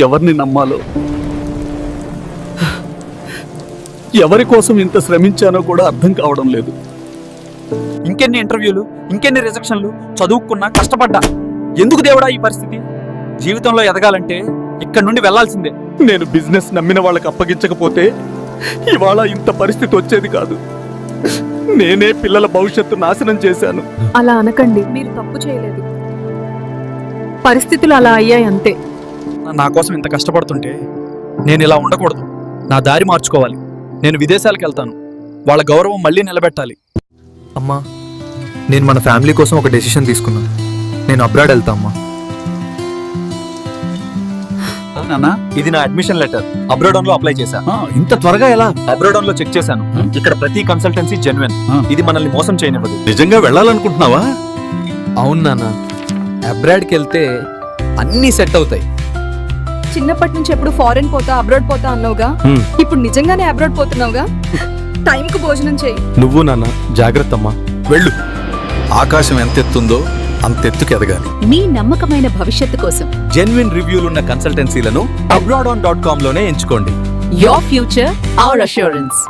ఎవరిని నమ్మాలో, ఎవరి కోసం ఇంత శ్రమించానో కూడా అర్థం కావడం లేదు. ఇంకెన్ని ఇంటర్వ్యూలు, ఇంకెన్ని రిజెక్షన్లు, చదువుకున్నా కష్టపడ్డా. ఎందుకు దేవుడా ఈ పరిస్థితి? జీవితంలో ఎదగాలంటే ఇక్కడి నుండి వెళ్లాల్సిందే. నేను బిజినెస్ నమ్మిన వాళ్ళకి అప్పగించకపోతే ఇవాళ ఇంత పరిస్థితి వచ్చేది కాదు. నేనే పిల్లల భవిష్యత్తు నాశనం చేశాను. అలా అనకండి, మీరు తప్పు చేయలేదు. పరిస్థితులు అలా అయ్యాయి అంతే. నా కోసం ఇంత కష్టపడుతుంటే నేను ఇలా ఉండకూడదు. నా దారి మార్చుకోవాలి. నేను విదేశాలకు వెళ్తాను. వాళ్ళ గౌరవం మళ్ళీ నిలబెట్టాలి. అమ్మా, నేను మన ఫ్యామిలీ కోసం ఒక డెసిషన్ తీసుకున్నాను. నేను అబ్రాడ్ వెళ్తా అమ్మా. నానా, ఇది నా అడ్మిషన్ లెటర్. అబ్రాడన్ లో అప్లై చేశా. ఇంత త్వరగా ఎలా? అబ్రాడన్ లో చెక్ చేశాను. ఇక్కడ ప్రతి కన్సల్టెన్సీ జెన్యున్. ఇది మనల్ని మోసం చేయనివ్వదు. నిజంగా వెళ్ళాలనుకుంటున్నావా? అవును నాన్న, అబ్రాడ్కి వెళ్తే అన్నీ సెట్ అవుతాయి. చిన్నప్పటి నుంచి ఎప్పుడు ఫారెన్ పోతా అబ్రాడ్ పోతా అన్నావుగా, ఇప్పుడు నిజంగానే అబ్రాడ్ పోతున్నావుగా. టైంకు భోజనం చేయి. నువ్వు నాన్న జాగ్రత్త అమ్మా. వెళ్ళు. ఆకాశం ఎంత ఎత్తుందో అంతెత్తుకు ఎదగాలి. మీ నమ్మకమైన భవిష్యత్తు కోసం జెన్యున్ రివ్యూలున్న కన్సల్టెన్సీలను abroadon.com లోనే ఎంచుకోండి. your future, our assurance.